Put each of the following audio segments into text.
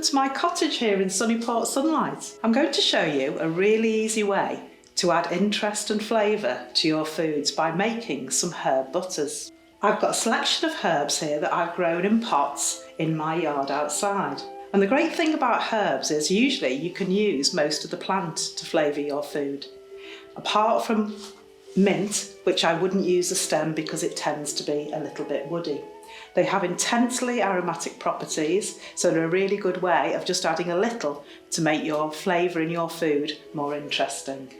to my cottage here in sunny Port Sunlight. I'm going to show you a really easy way to add interest and flavour to your foods by making some herb butters. I've got a selection of herbs here that I've grown in pots in my yard outside. And the great thing about herbs is usually you can use most of the plant to flavour your food. Apart from mint, which I wouldn't use the stem because it tends to be a little bit woody. They have intensely aromatic properties, so they're a really good way of just adding a little to make your flavour in your food more interesting.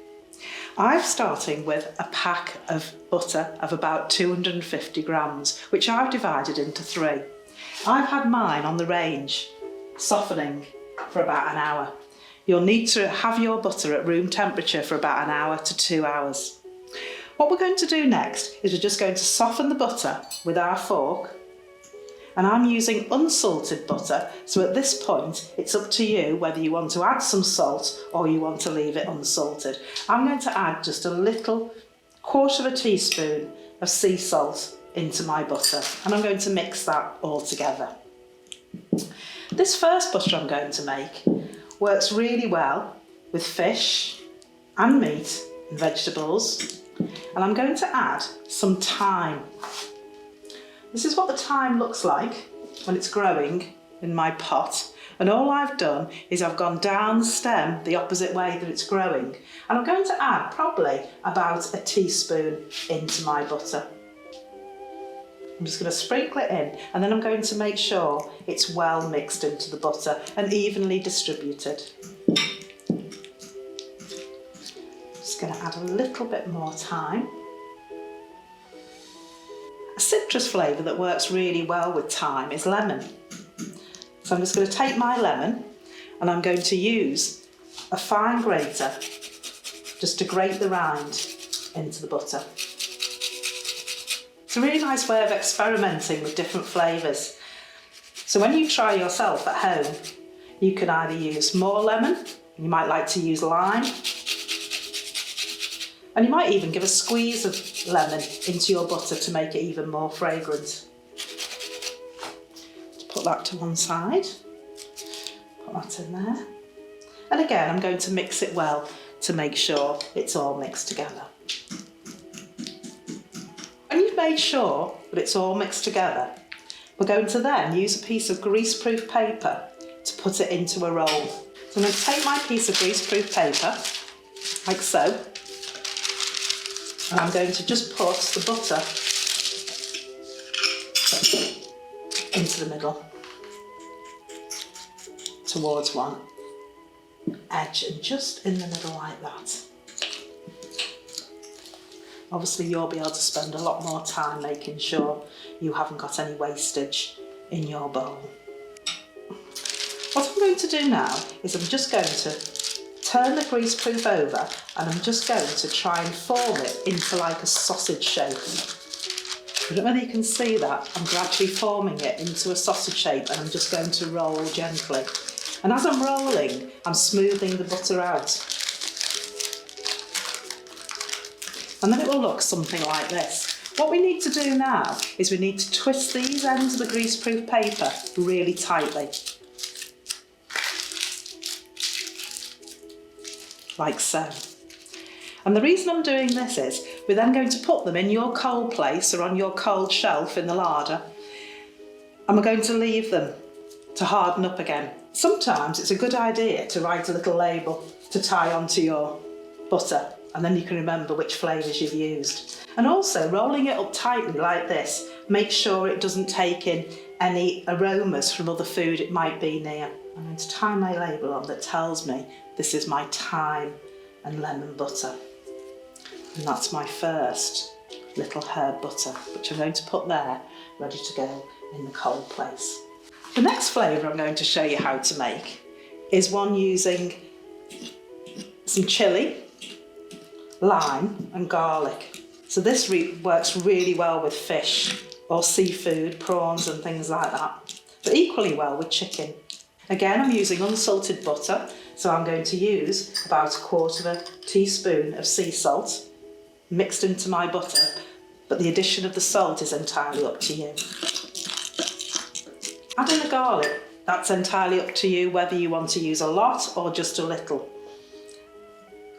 I'm starting with a pack of butter of about 250 grams, which I've divided into 3. I've had mine on the range, softening for about an hour. You'll need to have your butter at room temperature for about an hour to 2 hours. What we're going to do next is we're just going to soften the butter with our fork. And I'm using unsalted butter, so at this point it's up to you whether you want to add some salt or you want to leave it unsalted. I'm going to add just a little 1/4 teaspoon of sea salt into my butter, and I'm going to mix that all together. This first butter I'm going to make works really well with fish and meat and vegetables, and I'm going to add some thyme. This is what the thyme looks like when it's growing in my pot, and all I've done is I've gone down the stem the opposite way that it's growing, and I'm going to add probably about a teaspoon into my butter. I'm just going to sprinkle it in, and then I'm going to make sure it's well mixed into the butter and evenly distributed. Just going to add a little bit more thyme. A citrus flavour that works really well with thyme is lemon. So I'm just going to take my lemon and I'm going to use a fine grater just to grate the rind into the butter. It's a really nice way of experimenting with different flavours. So when you try yourself at home, you can either use more lemon, you might like to use lime, and you might even give a squeeze of lemon into your butter to make it even more fragrant. Just put that to one side, put that in there. And again, I'm going to mix it well to make sure it's all mixed together. When you've made sure that it's all mixed together, we're going to then use a piece of greaseproof paper to put it into a roll. So I'm going to take my piece of greaseproof paper, like so, and I'm going to just put the butter into the middle, towards one edge, and just in the middle like that. Obviously you'll be able to spend a lot more time making sure you haven't got any wastage in your bowl. What I'm going to do now is I'm just going to turn the greaseproof over, and I'm just going to try and form it into like a sausage shape. I don't know whether you can see that. I'm gradually forming it into a sausage shape, and I'm just going to roll gently. And as I'm rolling, I'm smoothing the butter out. And then it will look something like this. What we need to do now is we need to twist these ends of the greaseproof paper really tightly. Like so. And the reason I'm doing this is we're then going to put them in your cold place or on your cold shelf in the larder, and we're going to leave them to harden up again. Sometimes it's a good idea to write a little label to tie onto your butter, and then you can remember which flavours you've used. And also rolling it up tightly like this, make sure it doesn't take in any aromas from other food it might be near. I'm going to tie my label on that tells me this is my thyme and lemon butter. And that's my first little herb butter, which I'm going to put there, ready to go in the cold place. The next flavour I'm going to show you how to make is one using some chilli, lime and garlic. So this works really well with fish or seafood, prawns and things like that, but equally well with chicken. Again, I'm using unsalted butter, so I'm going to use about 1/4 teaspoon of sea salt mixed into my butter, but the addition of the salt is entirely up to you. Adding the garlic That's entirely up to you whether you want to use a lot or just a little.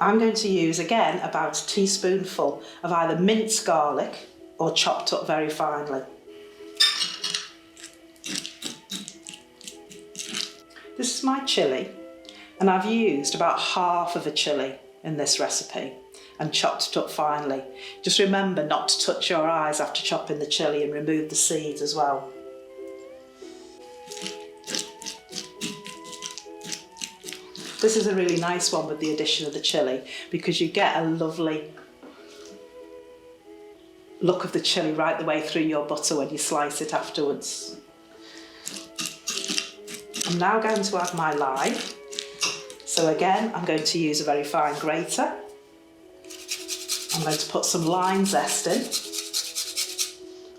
I'm going to use, again, about a teaspoonful of either minced garlic or chopped up very finely. This is my chilli, and I've used about half of a chilli in this recipe and chopped it up finely. Just remember not to touch your eyes after chopping the chilli and remove the seeds as well. This is a really nice one with the addition of the chilli because you get a lovely look of the chilli right the way through your butter when you slice it afterwards. I'm now going to add my lime. So again, I'm going to use a very fine grater. I'm going to put some lime zest in.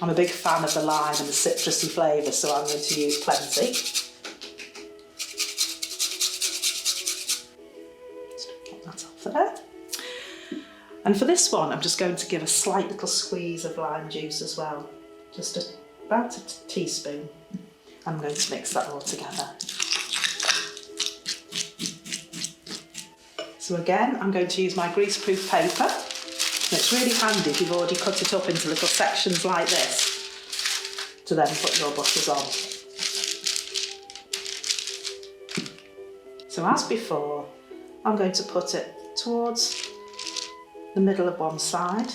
I'm a big fan of the lime and the citrusy flavour, so I'm going to use plenty. There. And for this one, I'm just going to give a slight little squeeze of lime juice as well, just about a teaspoon. I'm going to mix that all together. So again, I'm going to use my greaseproof paper. And it's really handy if you've already cut it up into little sections like this to then put your butters on. So as before, I'm going to put it towards the middle of one side,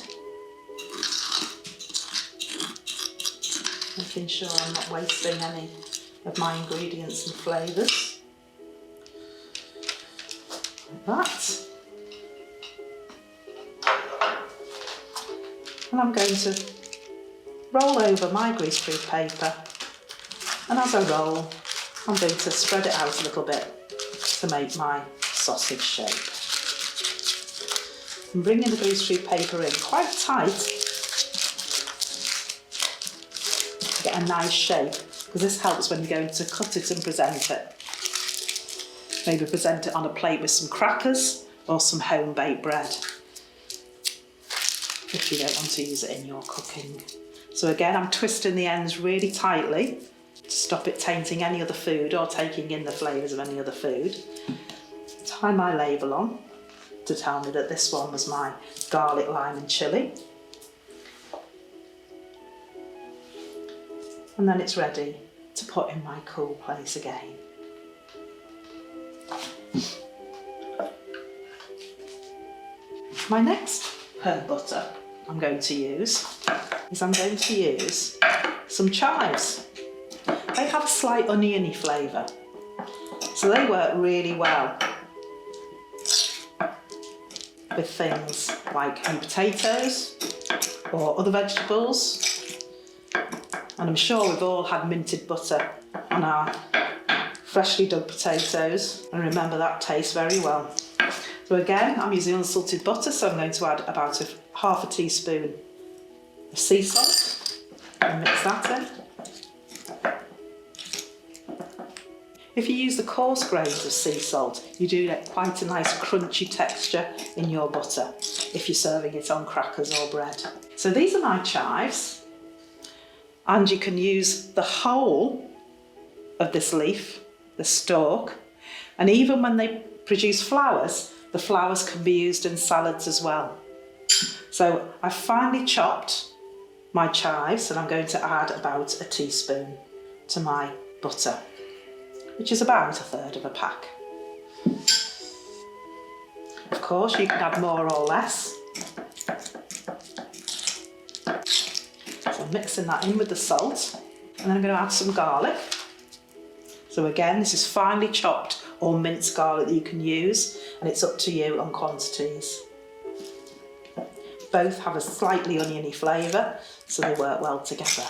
making sure I'm not wasting any of my ingredients and flavours, like that. And I'm going to roll over my greaseproof paper, and as I roll, I'm going to spread it out a little bit to make my sausage shape. I'm bringing the greaseproof paper in quite tight to get a nice shape, because this helps when you're going to cut it and present it. Maybe present it on a plate with some crackers or some home-baked bread, if you don't want to use it in your cooking. So again, I'm twisting the ends really tightly to stop it tainting any other food or taking in the flavours of any other food. Tie my label on to tell me that this one was my garlic, lime and chilli. And then it's ready to put in my cool place again. My next herb butter I'm going to use some chives. They have a slight oniony flavour, so they work really well with things like potatoes or other vegetables. And I'm sure we've all had minted butter on our freshly dug potatoes, and remember that tastes very well. So again, I'm using unsalted butter, so I'm going to add about half a teaspoon of sea salt and mix that in. If you use the coarse grains of sea salt, you do get quite a nice crunchy texture in your butter if you're serving it on crackers or bread. So these are my chives, and you can use the whole of this leaf, the stalk, and even when they produce flowers, the flowers can be used in salads as well. So I've finely chopped my chives, and I'm going to add about a teaspoon to my butter, which is about a third of a pack. Of course, you can add more or less. So I'm mixing that in with the salt, and then I'm going to add some garlic. So again, this is finely chopped or minced garlic that you can use, and it's up to you on quantities. Both have a slightly oniony flavour, so they work well together.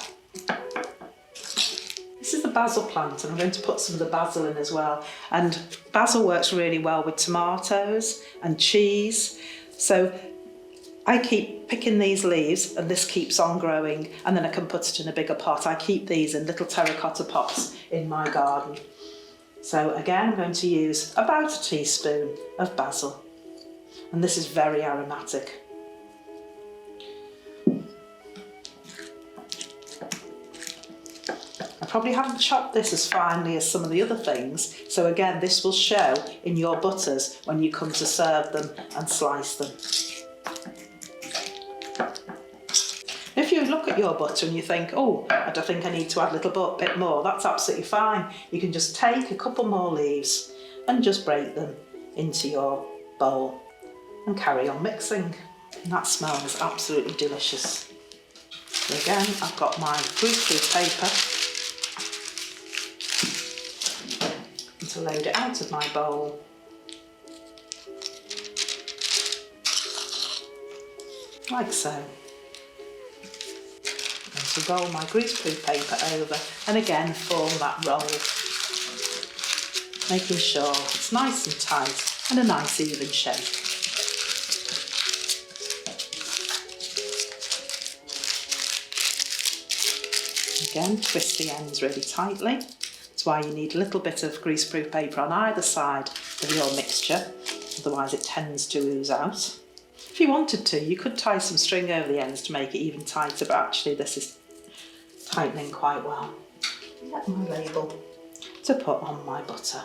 This is the basil plant, and I'm going to put some of the basil in as well. And basil works really well with tomatoes and cheese. So I keep picking these leaves, and this keeps on growing, and then I can put it in a bigger pot. I keep these in little terracotta pots in my garden. So again, I'm going to use about a teaspoon of basil, and this is very aromatic. I've probably haven't chopped this as finely as some of the other things, so again this will show in your butters when you come to serve them and slice them. If you look at your butter and you think, oh, I don't think I need to add a little bit more, that's absolutely fine. You can just take a couple more leaves and just break them into your bowl and carry on mixing. And that smells absolutely delicious. So again, I've got my greaseproof paper and to load it out of my bowl. Like so. And to roll my greaseproof paper over and again form that roll, making sure it's nice and tight and a nice even shape. Again, twist the ends really tightly. That's why you need a little bit of greaseproof paper on either side of your mixture, otherwise it tends to ooze out. If you wanted to, you could tie some string over the ends to make it even tighter, but actually this is tightening quite well. Get my label to put on my butter.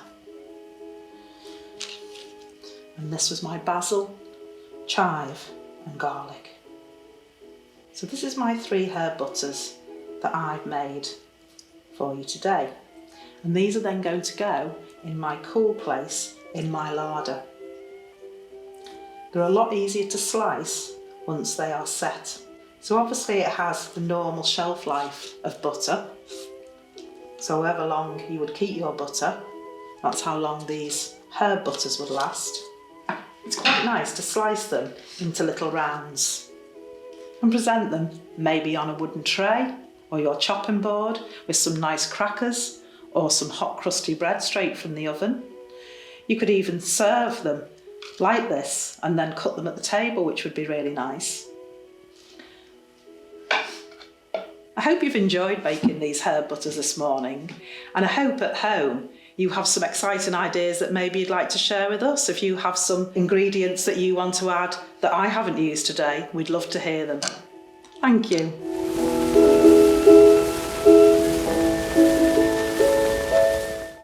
And this was my basil, chive and garlic. So this is my 3 herb butters that I've made for you today. And these are then going to go in my cool place in my larder. They're a lot easier to slice once they are set. So obviously it has the normal shelf life of butter. So however long you would keep your butter, that's how long these herb butters would last. It's quite nice to slice them into little rounds and present them maybe on a wooden tray or your chopping board with some nice crackers or some hot crusty bread straight from the oven. You could even serve them like this and then cut them at the table, which would be really nice. I hope you've enjoyed baking these herb butters this morning, and I hope at home you have some exciting ideas that maybe you'd like to share with us. If you have some ingredients that you want to add that I haven't used today, we'd love to hear them. Thank you.